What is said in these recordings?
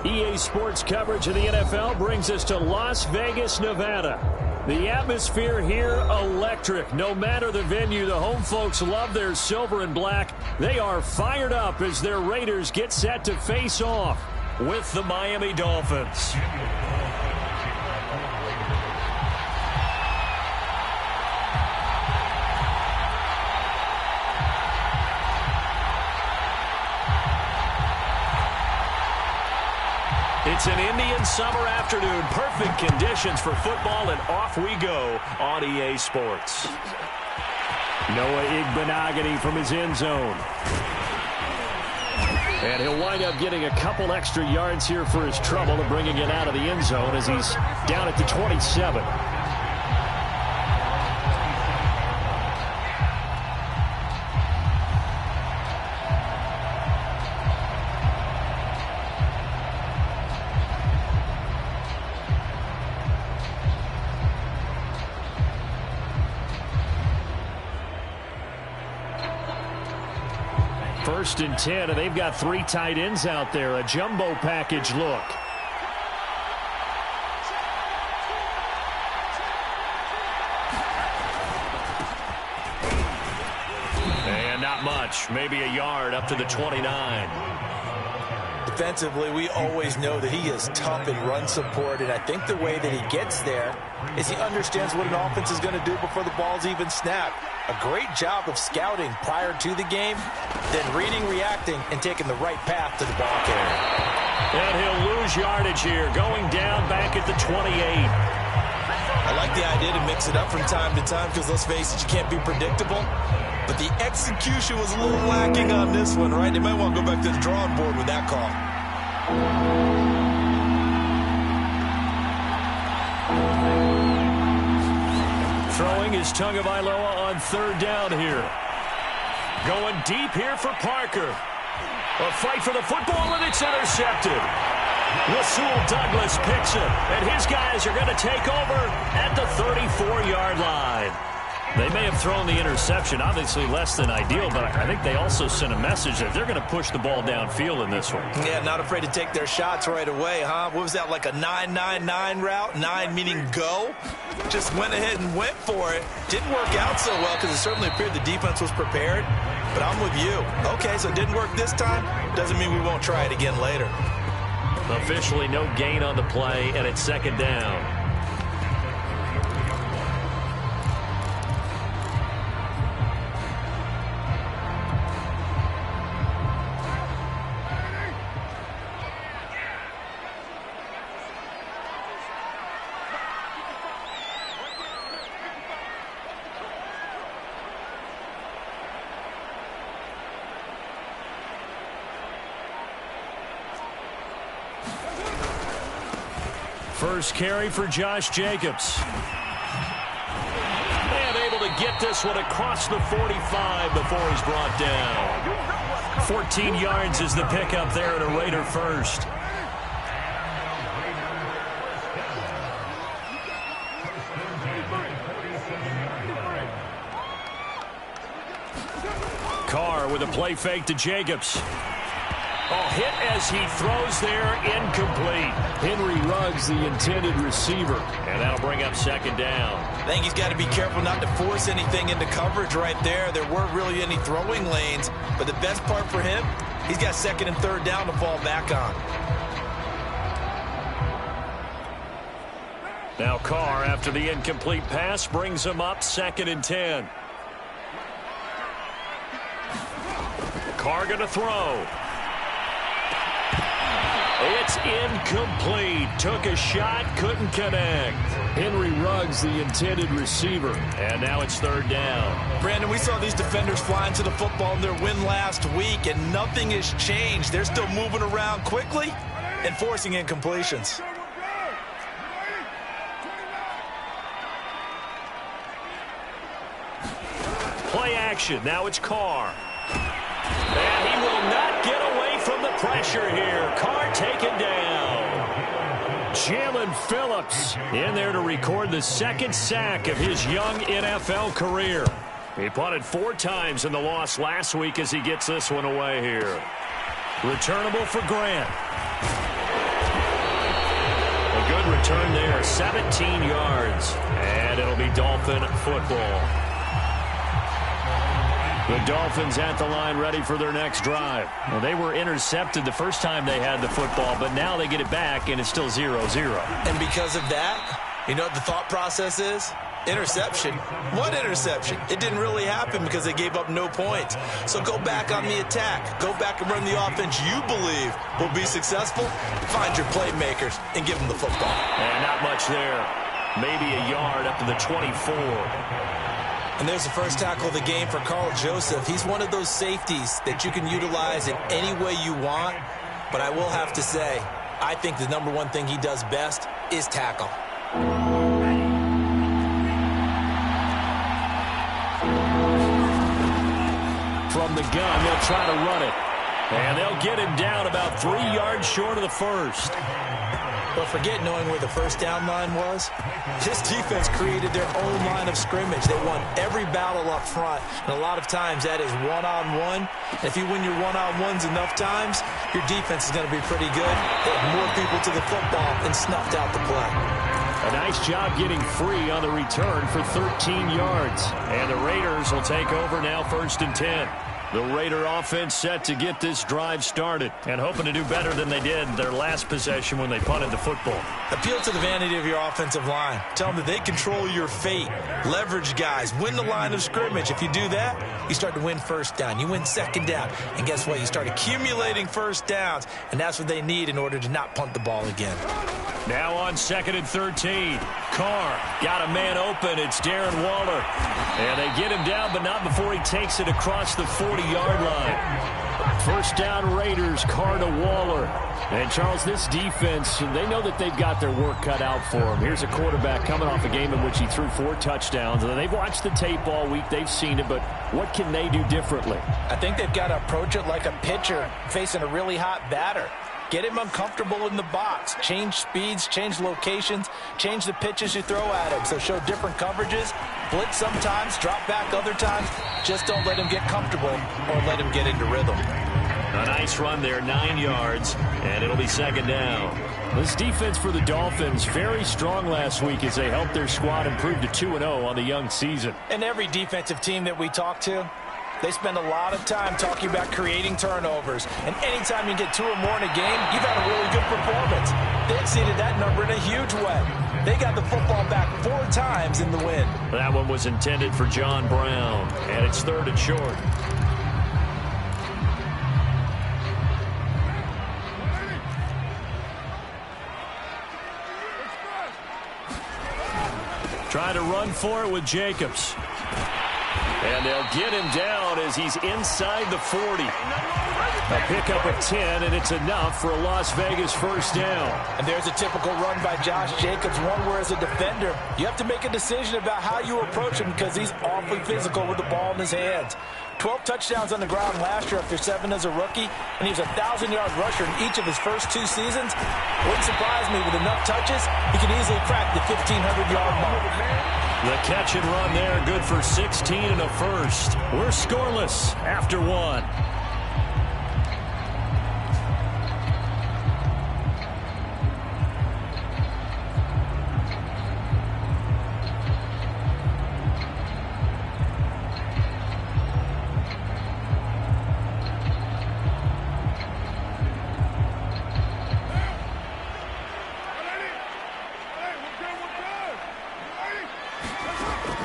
EA Sports coverage of the NFL brings us to Las Vegas, Nevada. The atmosphere here, electric. No matter the venue, the home folks love their silver and black. They are fired up as their Raiders get set to face off with the Miami Dolphins. It's an Indian summer afternoon. Perfect conditions for football, and off we go on EA Sports. Noah Igbenogany from his end zone. And he'll wind up getting a couple extra yards here for his trouble and bringing it out of the end zone as he's down at the 27. First and 10, and they've got 3 tight ends out there. A jumbo package look. And not much. Maybe a yard up to the 29. Defensively, we always know that he is tough in run support, and I think the way that he gets there is he understands what an offense is going to do before the ball's even snapped. A great job of scouting prior to the game, then reading, reacting, and taking the right path to the ball carrier. And he'll lose yardage here, going down back at the 28. I like the idea to mix it up from time to time because, let's face it, you can't be predictable. But the execution was a little lacking on this one, right? They might want to go back to the drawing board with that call. Throwing is Tagovailoa on third down here. Going deep here for Parker. A fight for the football, and it's intercepted. Rasul Douglas picks it, and his guys are going to take over at the 34-yard line. They may have thrown the interception, obviously less than ideal, but I think they also sent a message that they're going to push the ball downfield in this one. Yeah, not afraid to take their shots right away, huh? What was that, like a 9-9-9 route? 9 meaning go? Just went ahead and went for it. Didn't work out so well because it certainly appeared the defense was prepared. But I'm with you. Okay, so it didn't work this time. Doesn't mean we won't try it again later. Officially no gain on the play, and it's second down. First carry for Josh Jacobs. And able to get this one across the 45 before he's brought down. 14 yards is the pickup there, and a Raider first. Carr with a play fake to Jacobs. Oh, hit as he throws there, incomplete. Henry Ruggs, the intended receiver, and that'll bring up second down. I think he's got to be careful not to force anything into coverage right there. There weren't really any throwing lanes, but the best part for him, he's got second and third down to fall back on. Now Carr, after the incomplete pass, brings him up second and 10. Carr going to throw. It's incomplete. Took a shot, couldn't connect. Henry Ruggs, the intended receiver. And now it's third down. Brandon, we saw these defenders flying to the football in their win last week, and nothing has changed. They're still moving around quickly and forcing incompletions. Play action. Now it's Carr. And he will not get away from the pressure here. Carr taken down. Jalen Phillips in there to record the second sack of his young NFL career. He punted 4 times in the loss last week as he gets this one away here. Returnable for Grant. A good return there, 17 yards. And it'll be Dolphin football. The Dolphins at the line ready for their next drive. Well, they were intercepted the first time they had the football, but now they get it back, and it's still 0-0. And because of that, you know what the thought process is? Interception. What interception? It didn't really happen because they gave up no points. So go back on the attack. Go back and run the offense you believe will be successful. Find your playmakers and give them the football. And not much there. Maybe a yard up to the 24. And there's the first tackle of the game for Carl Joseph. He's one of those safeties that you can utilize in any way you want. But I will have to say, I think the number one thing he does best is tackle. From the gun, they'll try to run it. And they'll get him down about 3 yards short of the first. But forget knowing where the first down line was. This defense created their own line of scrimmage. They won every battle up front. And a lot of times that is one-on-one. And if you win your one-on-ones enough times, your defense is going to be pretty good. They have more people to the football and snuffed out the play. A nice job getting free on the return for 13 yards. And the Raiders will take over now, 1st and 10. The Raider offense set to get this drive started and hoping to do better than they did their last possession when they punted the football. Appeal to the vanity of your offensive line. Tell them that they control your fate. Leverage guys. Win the line of scrimmage. If you do that, you start to win first down. You win second down. And guess what? You start accumulating first downs. And that's what they need in order to not punt the ball again. Now on 2nd and 13. Carr got a man open. It's Darren Waller. And they get him down, but not before he takes it across the 40-yard line. First down Raiders, Carr to Waller. And, Charles, this defense, they know that they've got their work cut out for them. Here's a quarterback coming off a game in which he threw 4 touchdowns. And they've watched the tape all week. They've seen it, but what can they do differently? I think they've got to approach it like a pitcher facing a really hot batter. Get him uncomfortable in the box. Change speeds, change locations, change the pitches you throw at him. So show different coverages. Blitz sometimes, drop back other times. Just don't let him get comfortable or let him get into rhythm. A nice run there, 9 yards, and it'll be 2nd down. This defense for the Dolphins, very strong last week as they helped their squad improve to 2-0 on the young season. And every defensive team that we talk to, they spend a lot of time talking about creating turnovers. And anytime you get 2 or more in a game, you've had a really good performance. They exceeded that number in a huge way. They got the football back 4 times in the win. That one was intended for John Brown, and it's 3rd and short. Trying to run for it with Jacobs. And they'll get him down as he's inside the 40. A pickup of 10, and it's enough for a Las Vegas first down. And there's a typical run by Josh Jacobs, one where as a defender, you have to make a decision about how you approach him because he's awfully physical with the ball in his hands. 12 touchdowns on the ground last year after 7 as a rookie, and he was a 1,000-yard rusher in each of his first 2 seasons. Wouldn't surprise me with enough touches, he could easily crack the 1,500-yard mark. The catch and run there, good for 16 and a first. We're scoreless after 1.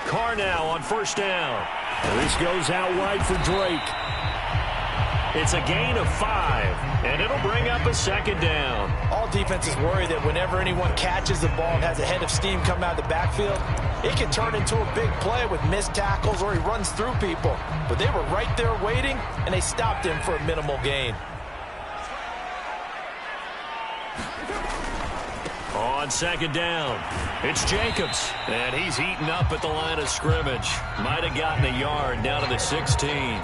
Carr now on first down. This goes out wide for Drake. It's a gain of 5, and it'll bring up a 2nd down. All defenses worry that whenever anyone catches the ball and has a head of steam come out of the backfield, it can turn into a big play with missed tackles or he runs through people. But they were right there waiting, and they stopped him for a minimal gain. On 2nd down, it's Jacobs, and he's eaten up at the line of scrimmage. Might have gotten a yard down to the 16.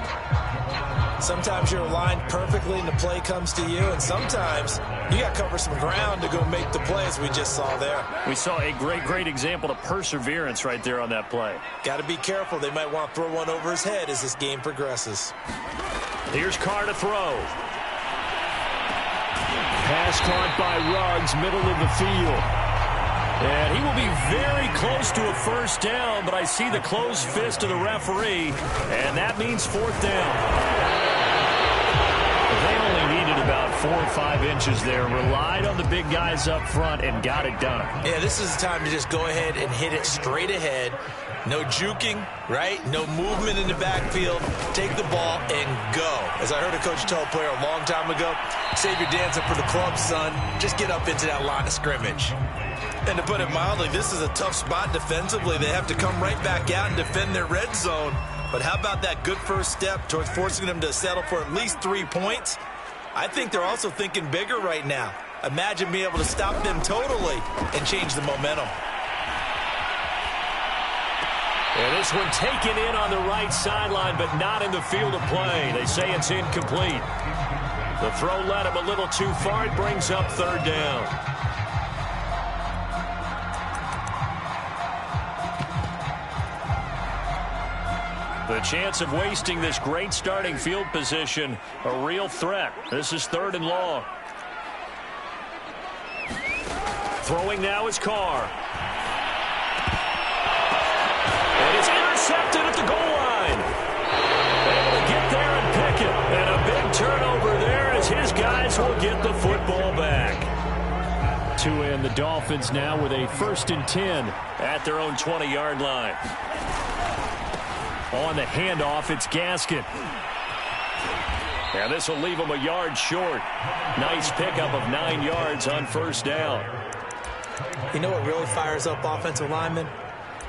Sometimes you're aligned perfectly and the play comes to you, and sometimes you got to cover some ground to go make the play, as we just saw there. We saw a great example of perseverance right there on that play. Got to be careful. They might want to throw one over his head as this game progresses. Here's Carr to throw. Pass caught by Ruggs, middle of the field. And he will be very close to a first down, but I see the closed fist of the referee, and that means fourth down. They only needed about 4 or 5 inches there, relied on the big guys up front, and got it done. Yeah, this is the time to just go ahead and hit it straight ahead. No juking, right? No movement in the backfield. Take the ball and go. As I heard a coach tell a player a long time ago, save your dancing for the club, son. Just get up into that line of scrimmage. And to put it mildly, this is a tough spot defensively. They have to come right back out and defend their red zone. But how about that good first step towards forcing them to settle for at least 3 points? I think they're also thinking bigger right now. Imagine being able to stop them totally and change the momentum. And this one taken in on the right sideline, but not in the field of play. They say it's incomplete. The throw led him a little too far. It brings up third down. The chance of wasting this great starting field position, a real threat. This is third and long. Throwing now is Carr. And it's intercepted at the goal line. Able to get there and pick it. And a big turnover there as his guys will get the football back. To end the Dolphins now with a 1st and 10 at their own 20-yard line. On the handoff, it's Gaskin. And this will leave him a yard short. Nice pickup of 9 yards on first down. You know what really fires up offensive linemen?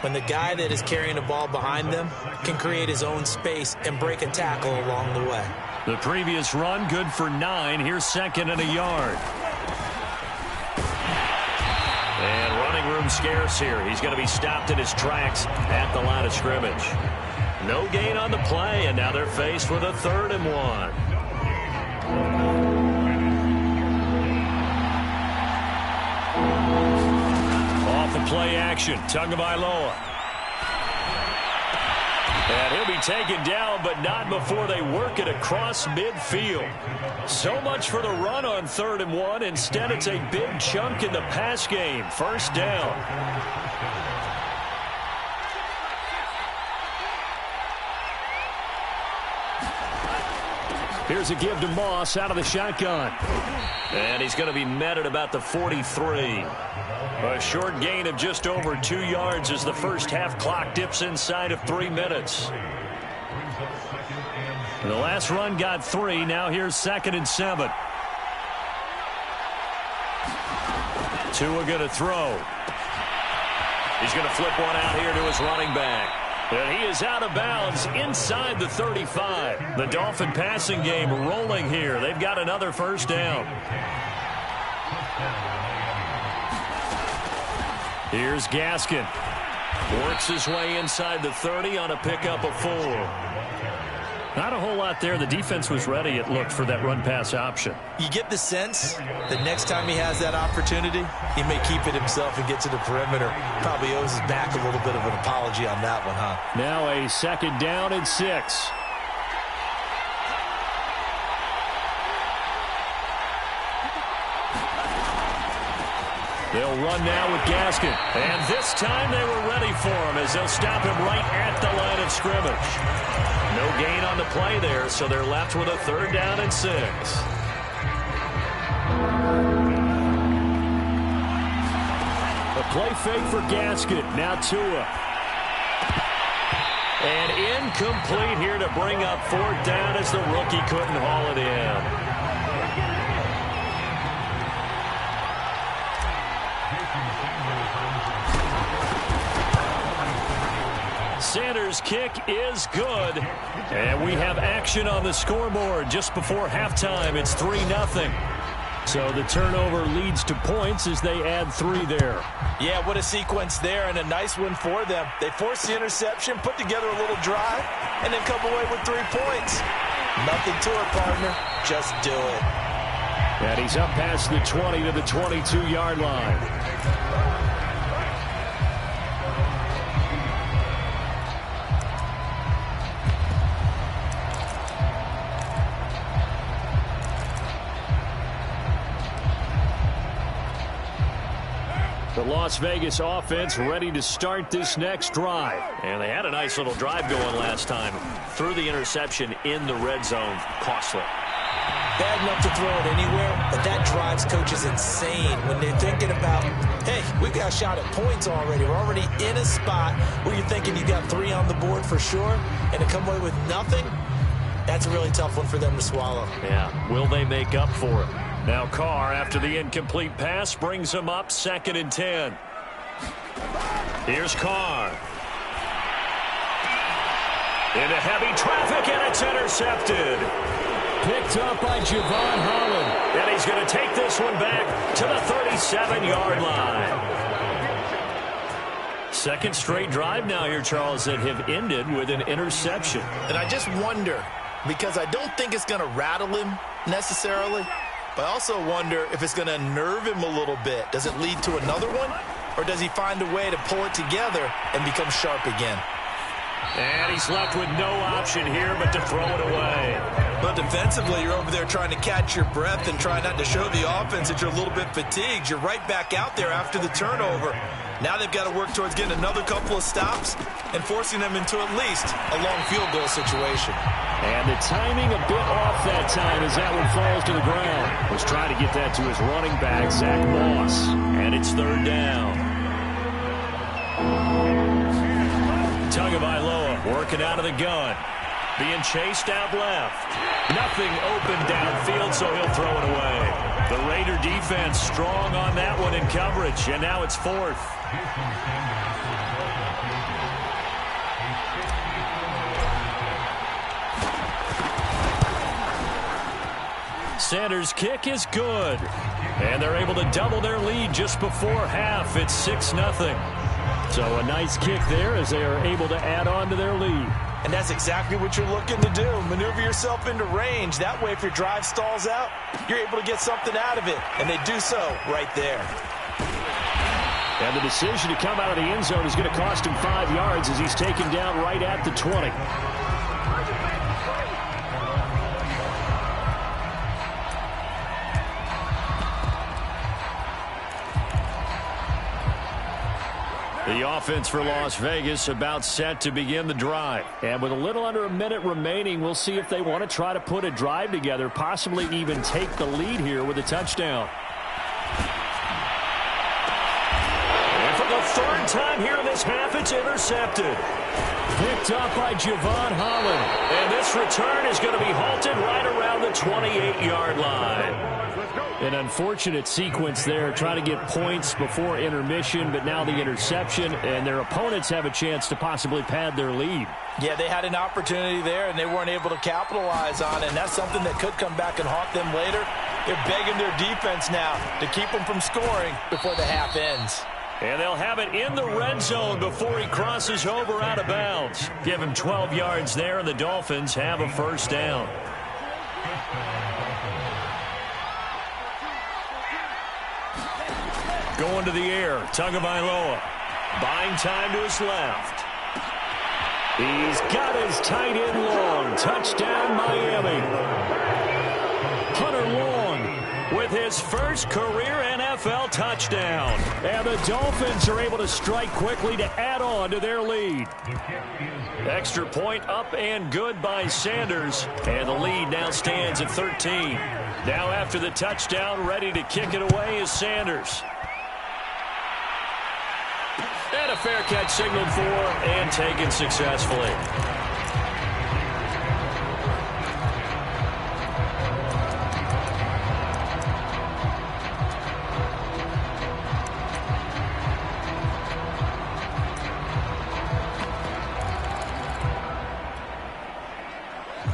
When the guy that is carrying the ball behind them can create his own space and break a tackle along the way. The previous run, good for 9. Here's 2nd and a yard. And running room scarce here. He's going to be stopped in his tracks at the line of scrimmage. No gain on the play, and now they're faced with a 3rd and 1. Off the play action, Tagovailoa. And he'll be taken down, but not before they work it across midfield. So much for the run on 3rd and 1. Instead, it's a big chunk in the pass game. First down. Here's a give to Moss out of the shotgun. And he's going to be met at about the 43. A short gain of just over 2 yards as the first half clock dips inside of 3 minutes. The last run got 3. Now here's 2nd and 7. Tua going to throw. He's going to flip one out here to his running back. And he is out of bounds inside the 35. The Dolphin passing game rolling here. They've got another first down. Here's Gaskin. Works his way inside the 30 on a pickup of 4. Not a whole lot there. The defense was ready, it looked, for that run-pass option. You get the sense that next time he has that opportunity, he may keep it himself and get to the perimeter. Probably owes his back a little bit of an apology on that one, huh? Now a 2nd down and 6. They'll run now with Gaskin. And this time they were ready for him as they'll stop him right at the line of scrimmage. No gain on the play there, so they're left with a 3rd down and 6. A play fake for Gaskin. Now Tua. And incomplete here to bring up 4th down as the rookie couldn't haul it in. Sanders' kick is good. And we have action on the scoreboard just before halftime. It's 3-0. So the turnover leads to points as they add 3 there. Yeah, what a sequence there, and a nice one for them. They forced the interception, put together a little drive, and then come away with 3 points. Nothing to it, partner. Just do it. And he's up past the 20 to the 22-yard line. The Las Vegas offense ready to start this next drive. And they had a nice little drive going last time. Threw the interception in the red zone. Costly. Bad enough to throw it anywhere, but that drives coaches insane when they're thinking about, hey, we've got a shot at points already. We're already in a spot where you're thinking you got 3 on the board for sure, and to come away with nothing, that's a really tough one for them to swallow. Yeah, will they make up for it? Now Carr, after the incomplete pass, brings him up 2nd and 10. Here's Carr. Into heavy traffic, and it's intercepted. Picked up by Javon Holland. And he's going to take this one back to the 37-yard line. Second straight drive now here, Charles, that have ended with an interception. And I just wonder, because I don't think it's going to rattle him necessarily, but I also wonder if it's going to unnerve him a little bit. Does it lead to another one? Or does he find a way to pull it together and become sharp again? And he's left with no option here but to throw it away. But defensively, you're over there trying to catch your breath and try not to show the offense that you're a little bit fatigued. You're right back out there after the turnover. Now they've got to work towards getting another couple of stops and forcing them into at least a long field goal situation. And the timing a bit off that time as that one falls to the ground. Was trying to get that to his running back, Zach Moss. And it's 3rd down. Tagovailoa working out of the gun. Being chased out left. Nothing open downfield, so he'll throw it away. The Raider defense strong on that one in coverage, and now it's 4th. Sanders' kick is good. And they're able to double their lead just before half. It's 6-0. So a nice kick there as they are able to add on to their lead. And that's exactly what you're looking to do. Maneuver yourself into range. That way, if your drive stalls out, you're able to get something out of it. And they do so right there. And the decision to come out of the end zone is going to cost him 5 yards as he's taken down right at the 20. The offense for Las Vegas about set to begin the drive. And with a little under a minute remaining, we'll see if they want to try to put a drive together, possibly even take the lead here with a touchdown. And for the 3rd time here in this half, it's intercepted. Picked up by Javon Holland. And this return is going to be halted right around the 28-yard line. An unfortunate sequence there, trying to get points before intermission, but now the interception, and their opponents have a chance to possibly pad their lead. Yeah, they had an opportunity there, and they weren't able to capitalize on it, and that's something that could come back and haunt them later. They're begging their defense now to keep them from scoring before the half ends. And they'll have it in the red zone before he crosses over out of bounds. Give him 12 yards there, and the Dolphins have a 1st down. Going to the air, Tagovailoa. Buying time to his left. He's got his tight end long. Touchdown, Miami. Hunter Long with his first career NFL touchdown. And the Dolphins are able to strike quickly to add on to their lead. Extra point up and good by Sanders. And the lead now stands at 13. Now after the touchdown, ready to kick it away is Sanders. And a fair catch signaled for and taken successfully.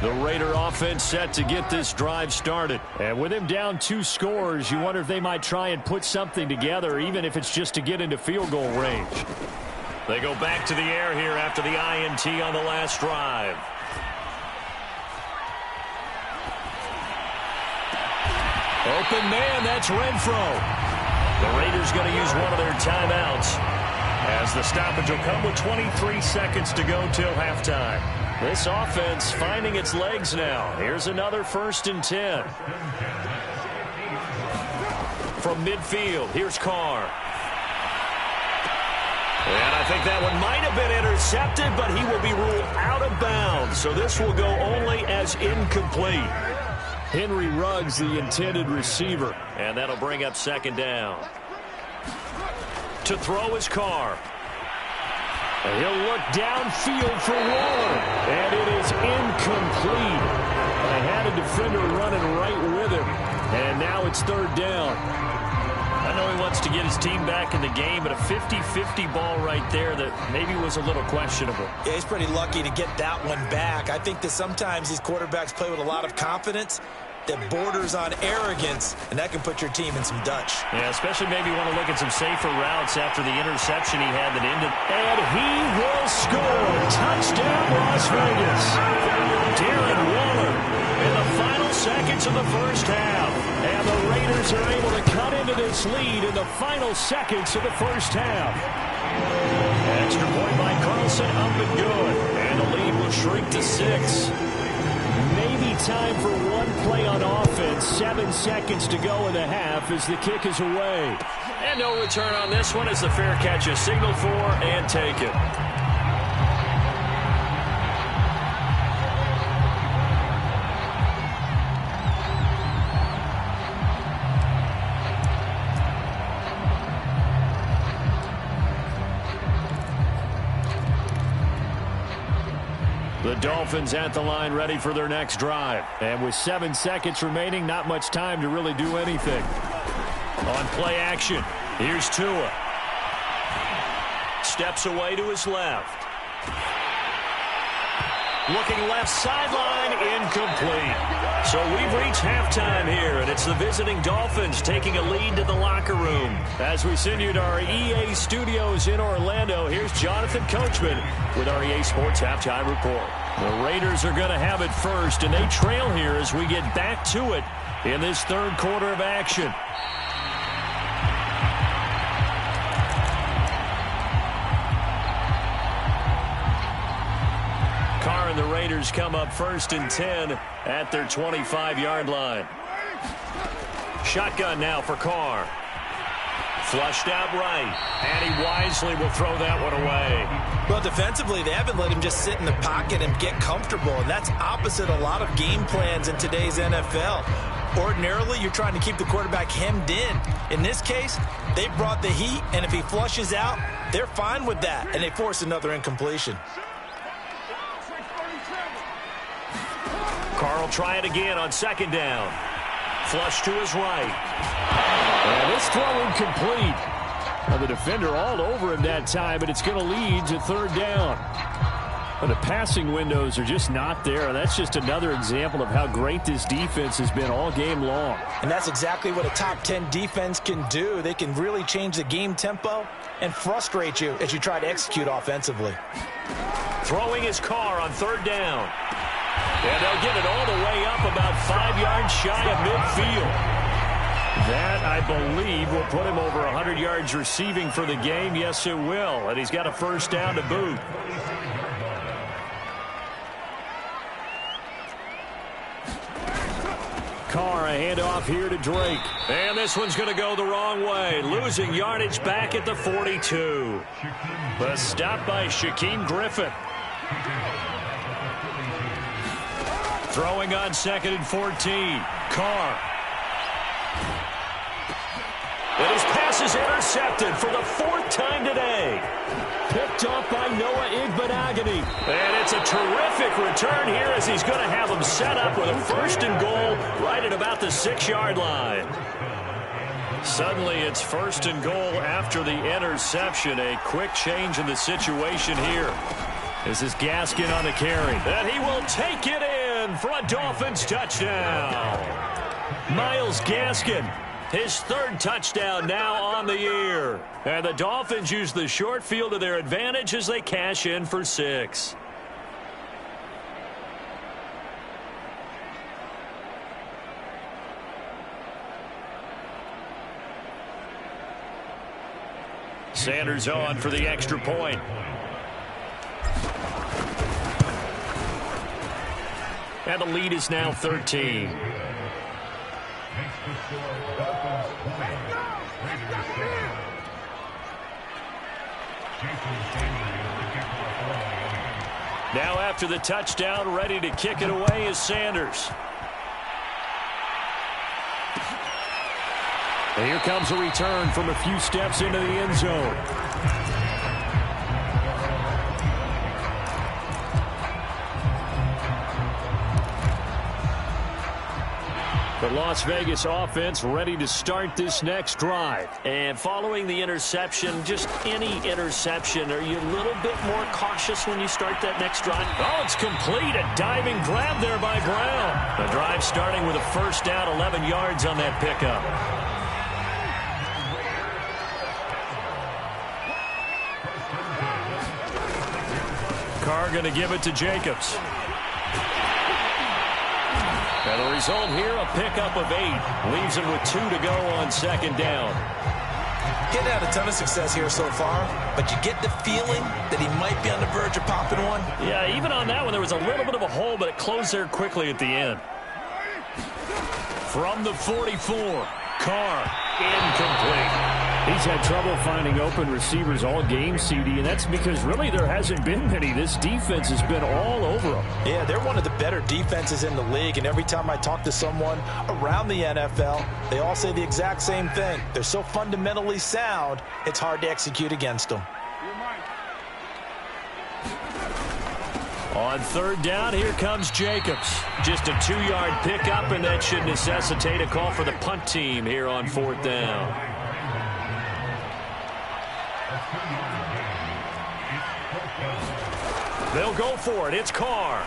The Raider offense set to get this drive started. And with him down 2 scores, you wonder if they might try and put something together, even if it's just to get into field goal range. They go back to the air here after the INT on the last drive. Open man, that's Renfro. The Raiders going to use one of their timeouts as the stoppage will come with 23 seconds to go till halftime. This offense finding its legs now. Here's another 1st and 10. From midfield, here's Carr. And I think that one might have been intercepted, but he will be ruled out of bounds. So this will go only as incomplete. Henry Ruggs, the intended receiver. And that'll bring up second down. To throw his Carr. And he'll look downfield for Waller. And it is incomplete. I had a defender running right with him. And now it's third down. I know he wants to get his team back in the game, but a 50-50 ball right there that maybe was a little questionable. Yeah, he's pretty lucky to get that one back. I think that sometimes these quarterbacks play with a lot of confidence that borders on arrogance, and that can put your team in some Dutch. Yeah, especially maybe want to look at some safer routes after the interception he had that ended. And he will score. Touchdown, Las Vegas. Darren Waller in the final seconds of the first half. And the Raiders are able to cut into this lead in the final seconds of the first half. Extra point by Carlson, up and good. And the lead will shrink to 6. Maybe time for one play on offense. 7 seconds to go in the half as the kick is away. And no return on this one as the fair catch is signaled for and taken. The Dolphins at the line ready for their next drive. And with 7 seconds remaining, not much time to really do anything. On play action, here's Tua. Steps away to his left. Looking left sideline, incomplete. So we've reached halftime here, and it's the visiting Dolphins taking a lead to the locker room. As we send you to our EA studios in Orlando, here's Jonathan Coachman with our EA Sports Halftime Report. The Raiders are going to have it first, and they trail here as we get back to it in this third quarter of action. Carr and the Raiders come up first and 10 at their 25-yard line. Shotgun now for Carr. Flushed out right, and he wisely will throw that one away. Well, defensively, they haven't let him just sit in the pocket and get comfortable, and that's opposite a lot of game plans in today's NFL. Ordinarily, you're trying to keep the quarterback hemmed in. In this case, they brought the heat, and if he flushes out, they're fine with that, and they force another incompletion. Carr will try it again on second down. Flush to his right. And this throw incomplete. Well, the defender all over him that time, but it's going to lead to third down. But the passing windows are just not there, and that's just another example of how great this defense has been all game long. And that's exactly what a top 10 defense can do. They can really change the game tempo and frustrate you as you try to execute offensively. Throwing his Carr on third down. And they'll get it all the way up about 5 yards shy of midfield. That, I believe, will put him over 100 yards receiving for the game. Yes, it will. And he's got a first down to boot. Carr, a handoff here to Drake. And this one's going to go the wrong way. Losing yardage back at the 42. The stop by Shaquem Griffin. Throwing on second and 14. Carr. And his pass is intercepted for the 4th time today. Picked off by Noah Igbenogany. And it's a terrific return here as he's going to have him set up with a first and goal right at about the 6-yard line. Suddenly it's first and goal after the interception. A quick change in the situation here. This is Gaskin on the carry. And he will take it in for a Dolphins touchdown. Myles Gaskin, his 3rd touchdown now on the year. And the Dolphins use the short field to their advantage as they cash in for 6. Sanders on for the extra point. And the lead is now 13. Now after the touchdown, ready to kick it away is Sanders. And here comes a return from a few steps into the end zone. The Las Vegas offense ready to start this next drive. And following the interception, just any interception, are you a little bit more cautious when you start that next drive? Oh, it's complete. A diving grab there by Brown. The drive starting with a first down, 11 yards on that pickup. Carr going to give it to Jacobs. And the result here, a pickup of 8. Leaves him with 2 to go on second down. Getting had a ton of success here so far, but you get the feeling that he might be on the verge of popping one. Yeah, even on that one, there was a little bit of a hole, but it closed there quickly at the end. From the 44, Carr, incomplete. He's had trouble finding open receivers all game, CD, and that's because really there hasn't been many. This defense has been all over them. Yeah, they're one of the better defenses in the league, and every time I talk to someone around the NFL, they all say the exact same thing. They're so fundamentally sound, it's hard to execute against them. On third down, here comes Jacobs. Just a 2-yard pickup, and that should necessitate a call for the punt team here on fourth down. They'll go for it. It's Carr.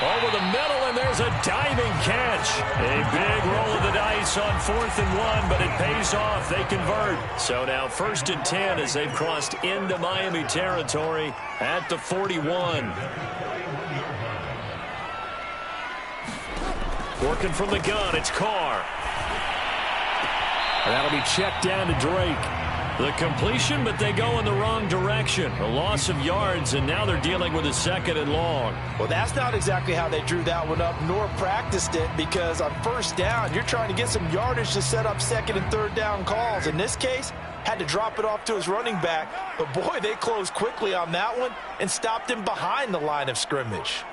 Over the middle, and there's a diving catch. A big roll of the dice on 4th and 1, but it pays off. They convert. So now 1st and 10 as they've crossed into Miami territory at the 41. Working from the gun, it's Carr. And that'll be checked down to Drake. The completion, but they go in the wrong direction. A loss of yards, and now they're dealing with a 2nd and long. Well, that's not exactly how they drew that one up, nor practiced it, because on first down, you're trying to get some yardage to set up 2nd and 3rd down calls. In this case, had to drop it off to his running back. But, boy, they closed quickly on that one and stopped him behind the line of scrimmage.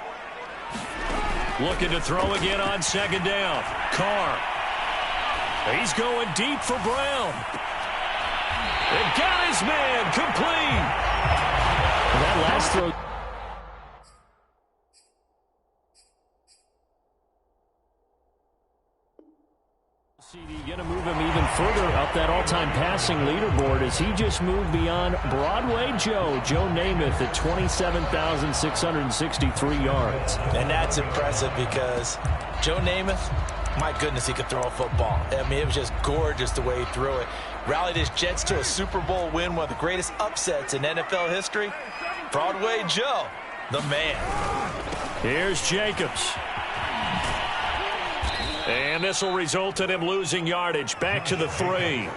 Looking to throw again on 2nd down. Carr. He's going deep for Brown. They got his man complete. That last throw. CD going to move him even further up that all-time passing leaderboard as he just moved beyond Broadway Joe Namath at 27,663 yards. And that's impressive because Joe Namath, my goodness, he could throw a football. I mean, it was just gorgeous the way he threw it. Rallied his Jets to a Super Bowl win, one of the greatest upsets in NFL history. Broadway Joe, the man. Here's Jacobs. And this will result in him losing yardage. Back to the 3.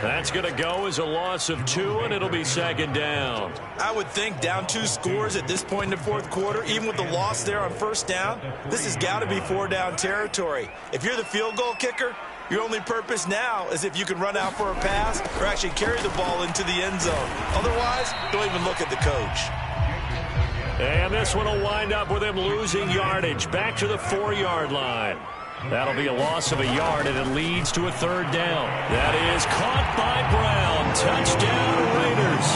That's going to go as a loss of 2, and it'll be 2nd down. I would think down 2 scores at this point in the 4th quarter, even with the loss there on first down, this has got to be 4-down territory. If you're the field goal kicker, your only purpose now is if you can run out for a pass or actually carry the ball into the end zone. Otherwise, don't even look at the coach. And this one will wind up with him losing yardage. Back to the 4-yard line. That'll be a loss of a yard, and it leads to a 3rd down. That is caught by Brown. Touchdown, Raiders.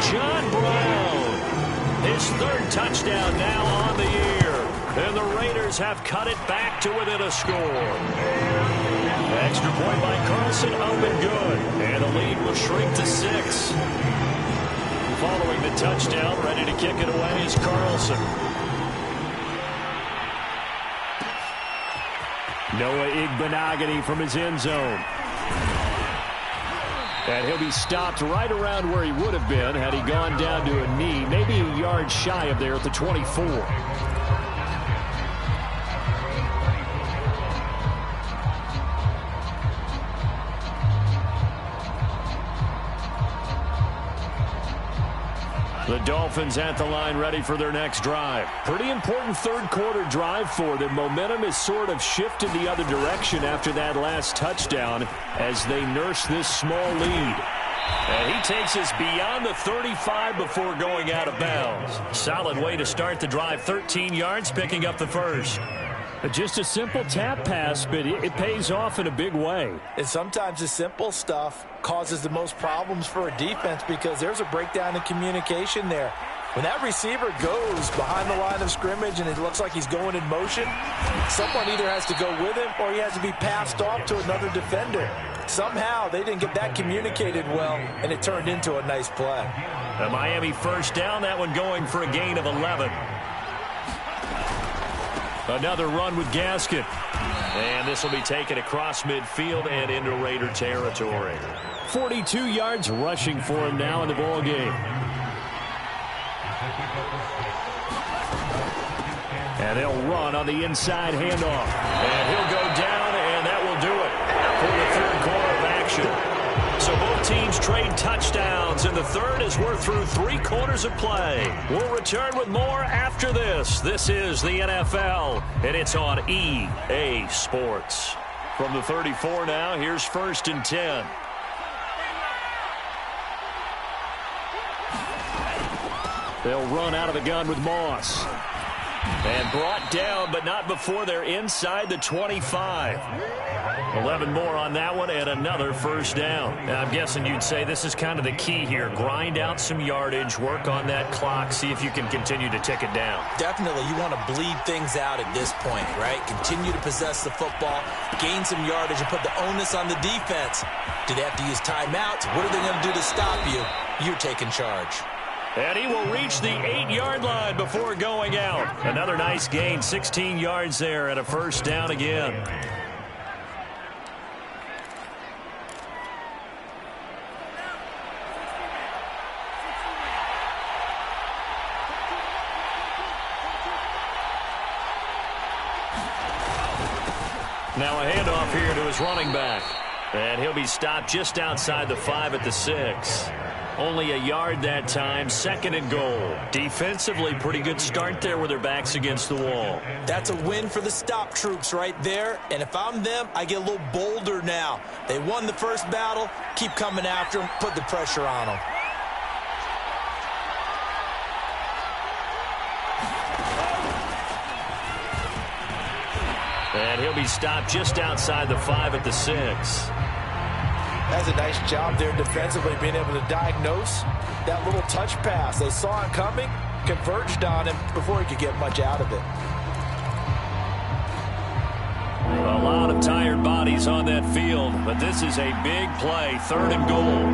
John Brown, his 3rd touchdown now on the year. And the Raiders have cut it back to within a score. Extra point by Carlson, up and good. And the lead will shrink to 6. Following the touchdown, ready to kick it away is Carlson. Noah Igbenogany from his end zone. And he'll be stopped right around where he would have been had he gone down to a knee, maybe a yard shy of there at the 24. The Dolphins at the line ready for their next drive. Pretty important 3rd quarter drive for them. Momentum has sort of shifted the other direction after that last touchdown as they nurse this small lead. And he takes us beyond the 35 before going out of bounds. Solid way to start the drive. 13 yards, picking up the first. Just a simple tap pass, but it pays off in a big way. And sometimes the simple stuff causes the most problems for a defense because there's a breakdown in communication there. When that receiver goes behind the line of scrimmage and it looks like he's going in motion, someone either has to go with him or he has to be passed off to another defender. Somehow they didn't get that communicated well, and it turned into a nice play. A Miami first down, that one going for a gain of 11. Another run with Gaskin. And this will be taken across midfield and into Raider territory. 42 yards rushing for him now in the ball game. And they'll run on the inside handoff. And he'll go down, and that will do it for the third quarter of action. So both teams trade touchdowns in the third as we're through 3 quarters of play. We'll return with more after this. This is the NFL, and it's on EA Sports. From the 34 now, here's 1st and 10. They'll run out of the gun with Moss. And brought down, but not before they're inside the 25. 11 more on that one, and another first down. Now, I'm guessing you'd say this is kind of the key here. Grind out some yardage, work on that clock, see if you can continue to tick it down. Definitely, you want to bleed things out at this point, right? Continue to possess the football, gain some yardage, and put the onus on the defense. Do they have to use timeouts? What are they going to do to stop you? You're taking charge. And he will reach the 8-yard line before going out. Another nice gain, 16 yards there, and a first down again. Now a handoff here to his running back. And he'll be stopped just outside the 5 at the 6. Only a yard that time, 2nd and goal. Defensively, pretty good start there with their backs against the wall. That's a win for the stop troops right there. And if I'm them, I get a little bolder now. They won the first battle. Keep coming after them. Put the pressure on them. And he'll be stopped just outside the 5 at the 6. That's a nice job there defensively, being able to diagnose that little touch pass. They saw it coming, converged on him before he could get much out of it. A lot of tired bodies on that field, but this is a big play, 3rd and goal.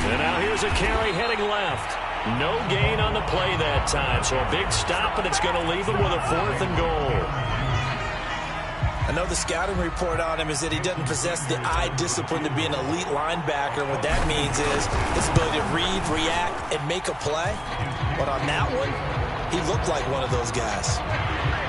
And now here's a carry heading left. No gain on the play that time, so a big stop, and it's going to leave him with a 4th and goal. I know the scouting report on him is that he doesn't possess the eye discipline to be an elite linebacker. What that means is his ability to read, react, and make a play. But on that one, he looked like one of those guys.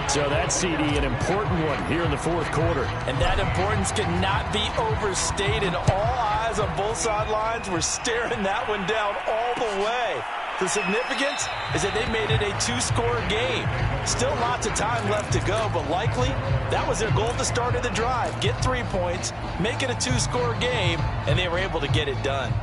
So that CD, an important one here in the 4th quarter. And that importance cannot be overstated. All eyes on both sidelines were staring that one down all the way. The significance is that they made it a 2-score game. Still lots of time left to go, but likely that was their goal at the start of the drive. Get 3 points, make it a 2-score game, and they were able to get it done.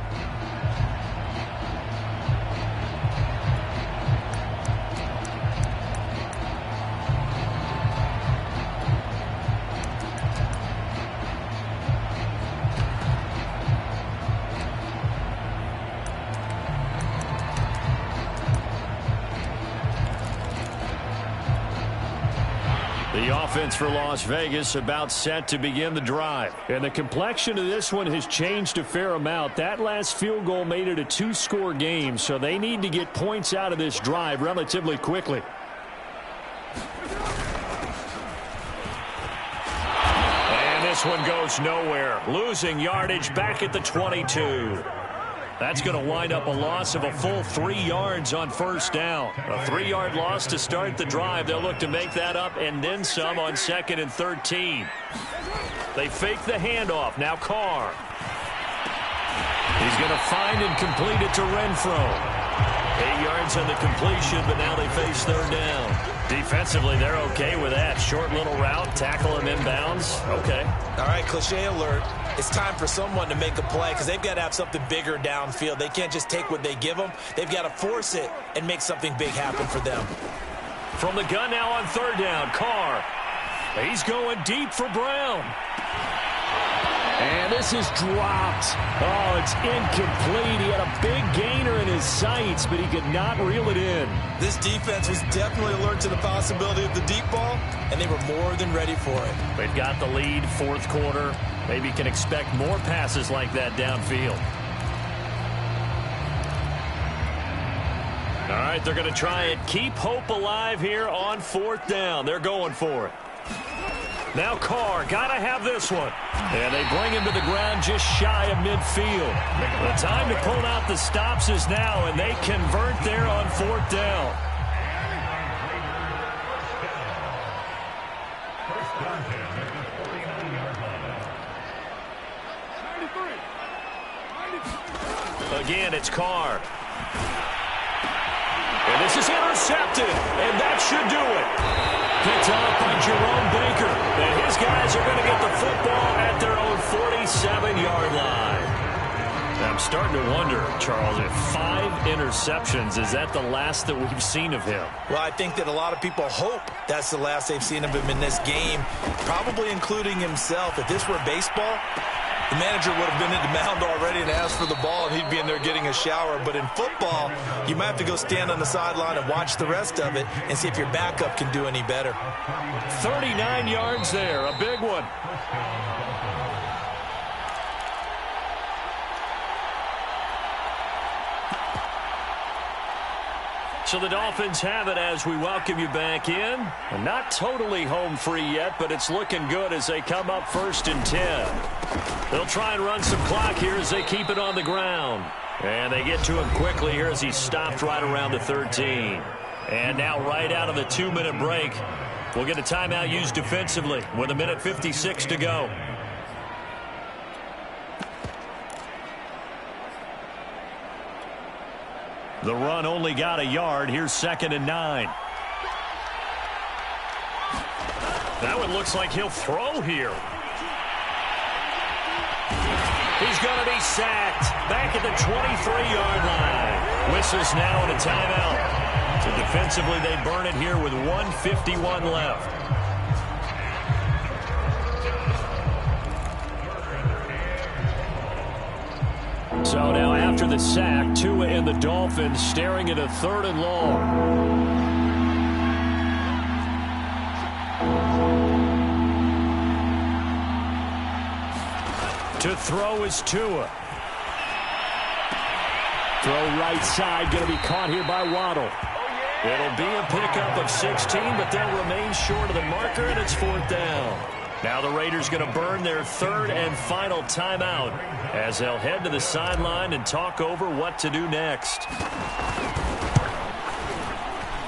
The offense for Las Vegas about set to begin the drive. And the complexion of this one has changed a fair amount. That last field goal made it a 2-score game, so they need to get points out of this drive relatively quickly. And this one goes nowhere. Losing yardage back at the 22. That's going to wind up a loss of a full 3 yards on first down. A 3-yard loss to start the drive. They'll look to make that up and then some on 2nd and 13. They fake the handoff. Now Carr. He's going to find and complete it to Renfro. 8 yards on the completion, but now they face third down. Defensively, they're okay with that. Short little route, tackle him inbounds. Okay. All right, cliche alert. It's time for someone to make a play because they've got to have something bigger downfield. They can't just take what they give them. They've got to force it and make something big happen for them. From the gun now on third down, Carr. He's going deep for Brown. And this is dropped. Oh, it's incomplete. He had a big gainer in his sights, but he could not reel it in. This defense was definitely alert to the possibility of the deep ball, and they were more than ready for it. They've got the lead, fourth quarter. Maybe can expect more passes like that downfield. All right, they're going to try and keep hope alive here on fourth down. They're going for it. Now Carr, got to have this one. And they bring him to the ground just shy of midfield. The time to pull out the stops is now, and they convert there on fourth down. Again, it's Carr. And this is intercepted, and that should do it. Picked off by Jerome Baker. And his guys are going to get the football at their own 47-yard line. I'm starting to wonder, Charles, if 5 interceptions, is that the last that we've seen of him? Well, I think that a lot of people hope that's the last they've seen of him in this game, probably including himself. If this were baseball, the manager would have been in the mound already and asked for the ball, and he'd be in there getting a shower. But in football, you might have to go stand on the sideline and watch the rest of it and see if your backup can do any better. 39 yards there, a big one. So the Dolphins have it as we welcome you back in. Not totally home free yet, but it's looking good as they come up 1st and 10. They'll try and run some clock here as they keep it on the ground. And they get to him quickly here as he stopped right around the 13. And now right out of the 2-minute break, we'll get a timeout used defensively with 1:56 to go. The run only got a yard. Here's 2nd and 9. That one looks like he'll throw here. He's going to be sacked back at the 23-yard line. Whistles now and a timeout. So defensively, they burn it here with 1:51 left. So now after the sack, Tua and the Dolphins staring at a 3rd and long. To throw is Tua. Throw right side, going to be caught here by Waddle. It'll be a pickup of 16, but they'll remain short of the marker, and it's 4th down. Now the Raiders going to burn their 3rd and final timeout as they'll head to the sideline and talk over what to do next.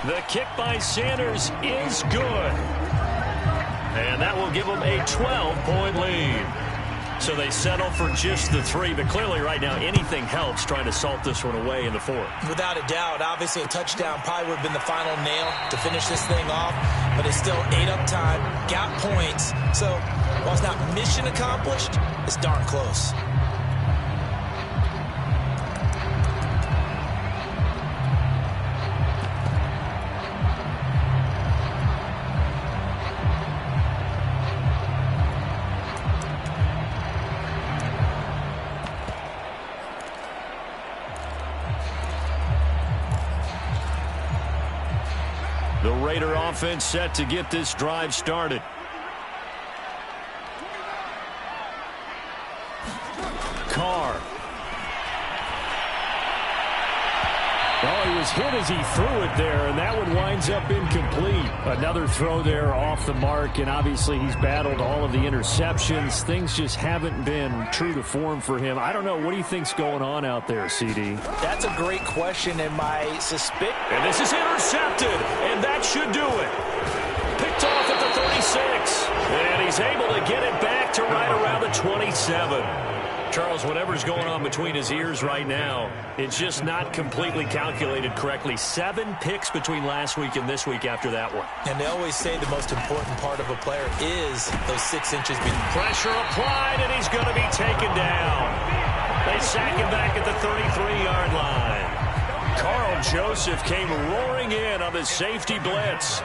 The kick by Sanders is good. And that will give them a 12-point lead. So they settle for just the 3, but clearly right now anything helps trying to salt this one away in the 4th. Without a doubt, obviously a touchdown probably would have been the final nail to finish this thing off, but it's still 8 up time, got points. So while it's not mission accomplished, it's darn close. The Raider offense set to get this drive started. Carr. Oh, he was hit as he threw it there, and that one winds up incomplete. Another throw there off the mark, and obviously he's battled all of the interceptions. Things just haven't been true to form for him. I don't know. What do you think's going on out there, CD? That's a great question, and my suspicion. And this is intercepted, and that should do it. Picked off at the 36, and he's able to get it back to right around the 27. Charles, whatever's going on between his ears right now, it's just not completely calculated correctly. 7 picks between last week and this week after that one. And they always say the most important part of a player is those 6 inches. Pressure applied, and he's going to be taken down. They sack him back at the 33-yard line. Carl Joseph came roaring in on the safety blitz.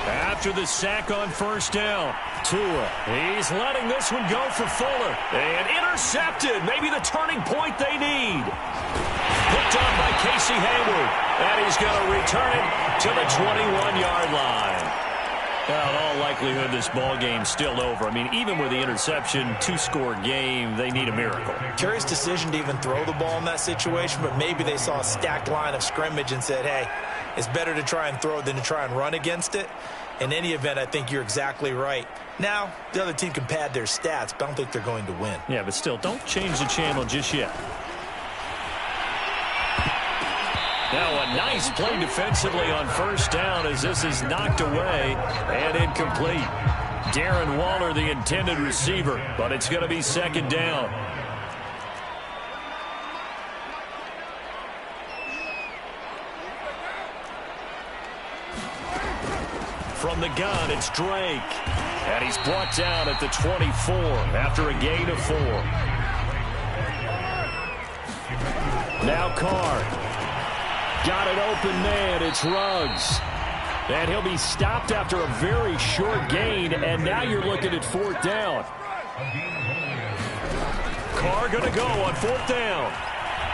After the sack on first down, Tua, he's letting this one go for Fuller. And intercepted, maybe the turning point they need. Picked on by Casey Hayward. And he's going to return it to the 21-yard line. Well, in all likelihood, this ball game's still over. I mean, even with the interception, 2-score game, they need a miracle. Curious decision to even throw the ball in that situation, but maybe they saw a stacked line of scrimmage and said, hey, it's better to try and throw than to try and run against it. In any event, I think you're exactly right. Now, the other team can pad their stats, but I don't think they're going to win. Yeah, but still, don't change the channel just yet. Now a nice play defensively on first down as this is knocked away and incomplete. Darren Waller, the intended receiver, but it's going to be second down. From the gun, it's Drake. And he's brought down at the 24 after a gain of 4. Now Carr. Got an open man. It's Ruggs. And he'll be stopped after a very short gain. And now you're looking at 4th down. Carr going to go on 4th down.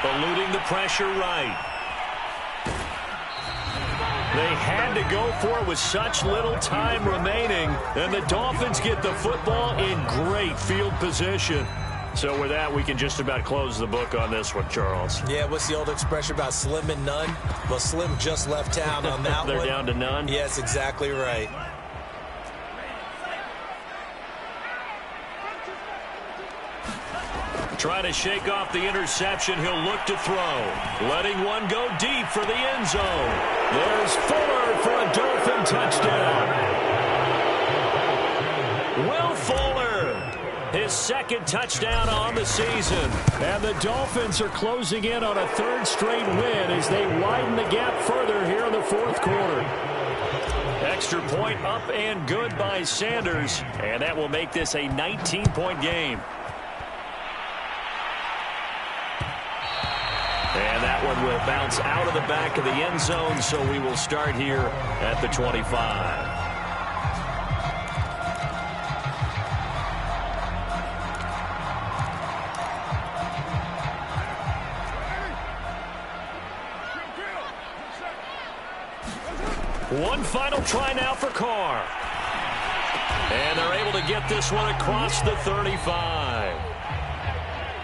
Eluding the pressure right. They had to go for it with such little time remaining. And the Dolphins get the football in great field position. So with that, we can just about close the book on this one, Charles. Yeah, what's the old expression about slim and none? Well, Slim just left town on that They're one. down to none? Yes, exactly right. Trying to shake off the interception. He'll look to throw. Letting one go deep for the end zone. There's Fuller for a Dolphin touchdown. Will Fuller, his 2nd touchdown on the season. And the Dolphins are closing in on a 3rd straight win as they widen the gap further here in the 4th quarter. Extra point up and good by Sanders. And that will make this a 19-point game. And that one will bounce out of the back of the end zone, so we will start here at the 25. One final try now for Carr. And they're able to get this one across the 35.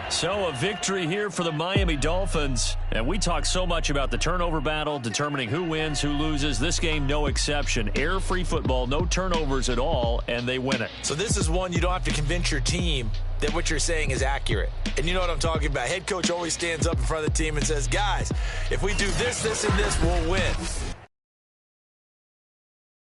So a victory here for the Miami Dolphins. And we talk so much about the turnover battle, determining who wins, who loses. This game, no exception. Air-free football, no turnovers at all, and they win it. So this is one you don't have to convince your team that what you're saying is accurate. And you know what I'm talking about. Head coach always stands up in front of the team and says, guys, if we do this, this, and this, we'll win.